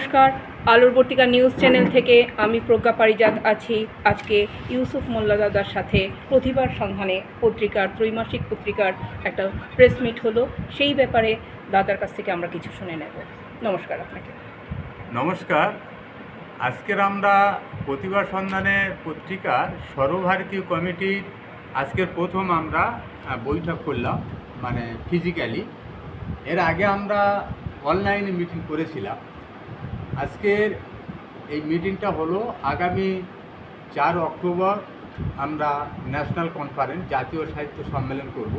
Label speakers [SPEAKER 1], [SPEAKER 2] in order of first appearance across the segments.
[SPEAKER 1] নমস্কার, আলোর বর্তিকা news channel থেকে আমি প্রজ্ঞা পারিজাত আছি। আজকে ইউসুফ মোল্লা দাদার সাথে প্রতিভার সন্ধানে পত্রিকার ত্রৈমাসিক পত্রিকার একটা প্রেস মিট হলো। সেই ব্যাপারে দাদার কাছ থেকে আমরা কিছু শুনে নেব। নমস্কার আপনাকে।
[SPEAKER 2] নমস্কার। আজকের আমরা প্রতিভার সন্ধানে পত্রিকার সর্বভারতীয় কমিটির আজকের প্রথম আমরা বৈঠক করলাম, মানে ফিজিক্যালি। এর আগে আমরা অনলাইনে মিটিং করেছিলাম। আজকের এই মিটিংটা হলো আগামী 4 অক্টোবর আমরা ন্যাশনাল কনফারেন্স জাতীয় সাহিত্য সম্মেলন করব।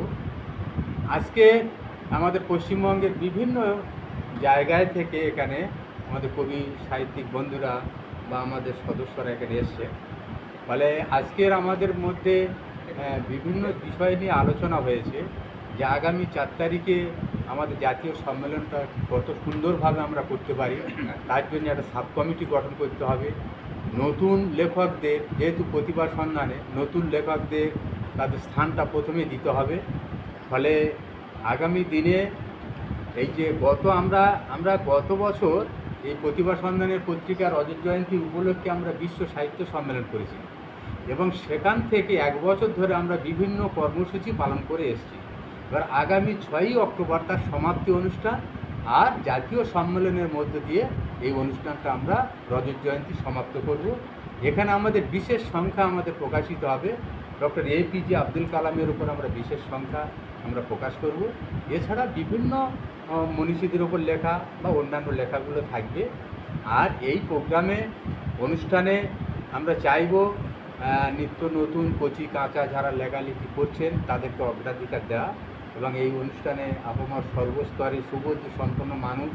[SPEAKER 2] আজকে আমাদের পশ্চিমবঙ্গের বিভিন্ন জায়গায় থেকে এখানে আমাদের কবি সাহিত্যিক বন্ধুরা বা আমাদের সদস্যরা এখানে এসছে। ফলে আজকের আমাদের মধ্যে বিভিন্ন বিষয় নিয়ে আলোচনা হয়েছে যে আগামী 4 তারিখে আমাদের জাতীয় সম্মেলনটা কত সুন্দরভাবে আমরা করতে পারি, তার জন্য একটা সাব কমিটি গঠন করতে হবে। নতুন লেখকদের, যেহেতু প্রতিভার সন্ধানে নতুন লেখকদের তাদের স্থানটা প্রথমে দিতে হবে। ফলে আগামী দিনে এই যে আমরা গত বছর এই প্রতিভা সন্ধানের পত্রিকার রজত জয়ন্তী উপলক্ষে আমরা বিশ্ব সাহিত্য সম্মেলন করেছি এবং সেখান থেকে 1 বছর ধরে আমরা বিভিন্ন কর্মসূচি পালন করে এসেছি। এবার আগামী 6 অক্টোবর তার সমাপ্তি অনুষ্ঠান আর জাতীয় সম্মেলনের মধ্য দিয়ে এই অনুষ্ঠানটা আমরা রজত জয়ন্তী সমাপ্ত করব। এখানে আমাদের বিশেষ সংখ্যা আমাদের প্রকাশিত হবে। ডক্টর APJ আব্দুল কালামের উপর আমরা বিশেষ সংখ্যা আমরা প্রকাশ করব। এছাড়া বিভিন্ন মনীষীদের ওপর লেখা বা অন্যান্য লেখাগুলো থাকবে। আর এই প্রোগ্রামে অনুষ্ঠানে আমরা চাইব নিত্য নতুন কচি কাঁচা যারা লেখালেখি করছেন তাদেরকে অগ্রাধিকার দেওয়া এবং এই অনুষ্ঠানে আপামর সর্বস্তরে সুবোধ সম্পন্ন মানুষ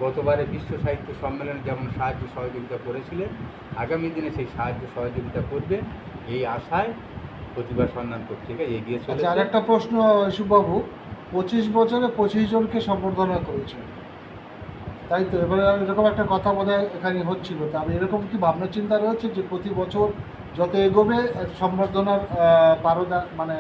[SPEAKER 2] গতবারে বিশ্ব সাহিত্য সম্মেলনে যেমন সাহায্য সহযোগিতা করেছিলেন, আগামী দিনে সেই সাহায্য সহযোগিতা করবে এই আশায় প্রতিভা সন্ধান পত্রিকা এগিয়ে চলেছে।
[SPEAKER 3] আর একটা প্রশ্ন ইউসুফবাবু, 25 বছরে 25 জনকে সম্বর্ধনা করেছে, তাই তো? এবারে এরকম একটা কথা বোধহয় এখানে হচ্ছিল, তা আমি এরকম কি ভাবনা চিন্তা রয়েছে যে প্রতি বছর যত এগোবে সম্বর্ধনার পারদা মানে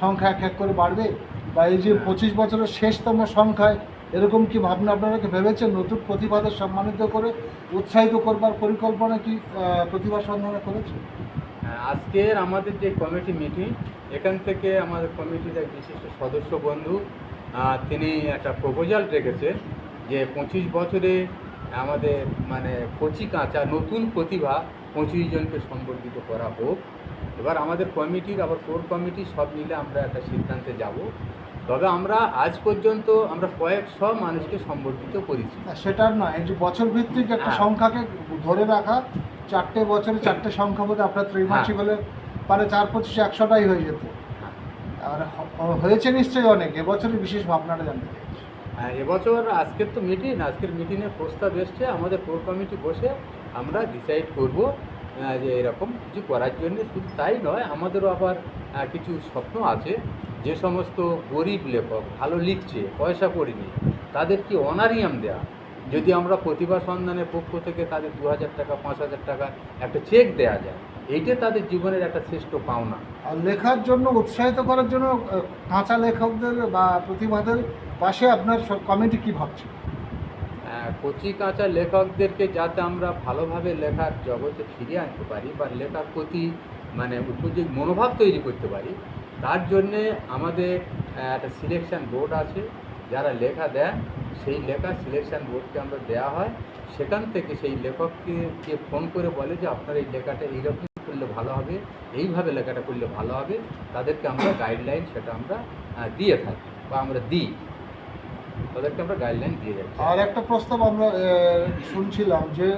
[SPEAKER 3] সংখ্যা এক করে বাড়বে, বা এই যে 25 বছরের শেষতম সংখ্যায় এরকম কি ভাবনা আপনারা কি ভেবেছেন? নতুন প্রতিভাদের সম্মানিত করে উৎসাহিত করবার পরিকল্পনা কি প্রতিভা সন্ধানে করেছে?
[SPEAKER 2] আজকের আমাদের যে কমিটি মিটিং, এখান থেকে আমাদের কমিটির এক বিশিষ্ট সদস্য বন্ধু তিনি একটা প্রপোজাল রেখেছেন যে 25 বছরে আমাদের মানে কচি কাঁচা নতুন প্রতিভা 25 জনকে সম্বর্ধিত করা হোক। এবার আমাদের কমিটির আবার কোর কমিটি সব মিলে আমরা একটা সিদ্ধান্তে যাব। তবে আমরা আজ পর্যন্ত আমরা কয়েকশো মানুষকে সম্বর্ধিত করেছি।
[SPEAKER 3] সেটার নয়, এই যে বছর ভিত্তিক একটা সংখ্যাকে ধরে রাখা, 4টে বছরে 4টে সংখ্যা বলতে আপনার ত্রৈমাসিক হলে পারে 4 25 100টাই হয়ে যেত। আর হয়েছে নিশ্চয়ই অনেক। এবছরের বিশেষ ভাবনাটা জানতে চাই।
[SPEAKER 2] হ্যাঁ, এবছর আজকের তো মিটিং, আজকের মিটিংয়ের প্রস্তাব এসছে, আমাদের কোর কমিটি বসে আমরা ডিসাইড করব যে এরকম কিছু করার জন্য। শুধু তাই নয়, আমাদেরও আবার কিছু স্বপ্ন আছে। যে সমস্ত গরিব লেখক ভালো লিখছে, পয়সা করিনি, তাদেরকে অনারিয়াম দেওয়া। যদি আমরা প্রতিভা সন্ধানের পক্ষ থেকে তাদের 2000 টাকা 5000 টাকা একটা চেক দেওয়া যায়, এইটা তাদের জীবনের একটা শ্রেষ্ঠ পাওনা।
[SPEAKER 3] আর লেখার জন্য উৎসাহিত করার জন্য কাঁচা লেখকদের বা প্রতিভাদের পাশে আপনার কমিটি কী ভাবছে?
[SPEAKER 2] কচি কাঁচা লেখকদেরকে যাতে আমরা ভালোভাবে লেখার জগতে ফিরিয়ে আনতে পারি বা লেখার প্রতি মানে উপযোগী মনোভাব তৈরি করতে পারি, তার জন্যে আমাদের একটা সিলেকশন বোর্ড আছে। যারা লেখা দেন সেই লেখা সিলেকশন বোর্ডকে আমরা দেওয়া হয়। সেখান থেকে সেই লেখককে ফোন করে বলে যে আপনার এই লেখাটা এইরকম করলে ভালো হবে, এইভাবে লেখাটা করলে ভালো হবে। তাদেরকে আমরা গাইডলাইন সেটা আমরা দিয়ে থাকি বা আমরা দিই, তাদেরকে আমরা গাইডলাইন দিয়ে যাচ্ছি।
[SPEAKER 3] আর একটা প্রস্তাব আমরা শুনছিলাম যে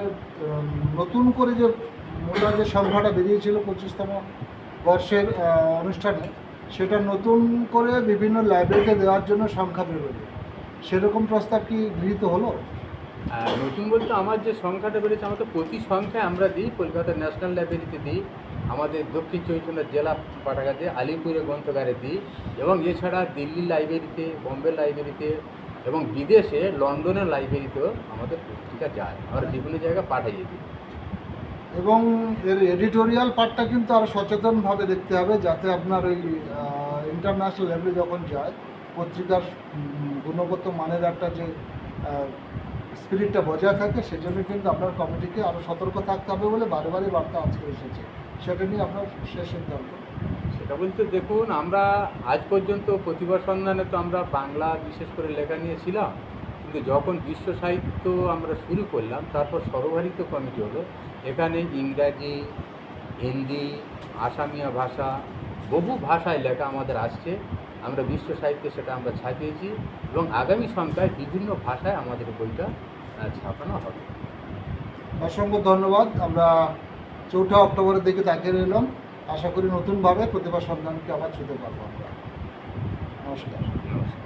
[SPEAKER 3] নতুন করে যে মোটা যে সংখ্যাটা বেরিয়েছিল 25তম বর্ষের অনুষ্ঠানে, সেটা নতুন করে বিভিন্ন লাইব্রেরিতে দেওয়ার জন্য সংখ্যা বেরোবে, সেরকম প্রস্তাব কি গৃহীত হলো?
[SPEAKER 2] নতুন বলতে আমার যে সংখ্যাটা বেড়েছে, আমরা তো প্রতি সংখ্যায় আমরা দিই। কলকাতার ন্যাশনাল লাইব্রেরিতে দিই, আমাদের দক্ষিণ চব্বিশ পরগনার জেলা পাঠাগারে, আলিপুরে গ্রন্থাগারে দিই, এবং এছাড়া দিল্লি লাইব্রেরিতে, বম্বে লাইব্রেরিতে এবং বিদেশে লন্ডনের লাইব্রেরিতেও আমাদের পত্রিকা যায়। আমরা বিভিন্ন জায়গায় পাঠিয়ে দিই।
[SPEAKER 3] এবং এর এডিটোরিয়াল পার্টটা কিন্তু আরও সচেতনভাবে দেখতে হবে, যাতে আপনার ওই ইন্টারন্যাশনাল লেভেলে যখন যায় পত্রিকার গুণগত মানের একটা যে স্পিরিটটা বজায় থাকে, সেজন্য কিন্তু আপনার কমিটিকে আরও সতর্ক থাকতে হবে বলে বারে বারে বার্তা আজকে এসেছে। সেটা নিয়ে আপনার শেষ সিদ্ধান্ত।
[SPEAKER 2] সেটা বলতে দেখুন, আমরা আজ পর্যন্ত প্রতিভা সন্ধানে তো আমরা বাংলা বিশেষ করে লেখা নিয়েছিলাম, কিন্তু যখন বিশ্ব সাহিত্য আমরা শুরু করলাম তারপর সর্বভারতীয় কমিটি হলো। এখানে ইংরাজি, হিন্দি, আসামিয়া ভাষা, বহু ভাষায় লেখা আমাদের আসছে। আমরা বিশ্ব সাহিত্যে সেটা আমরা ছাপিয়েছি এবং আগামী সংখ্যায় বিভিন্ন ভাষায় আমাদের বইটা ছাপানো হবে।
[SPEAKER 3] অসংখ্য ধন্যবাদ। আমরা 4 অক্টোবরের দিকে তাকিয়ে রইলাম। আশা করি নতুনভাবে প্রতিভা সন্ধানকে আবার ছুতে পারবো আমরা। নমস্কার।
[SPEAKER 2] নমস্কার।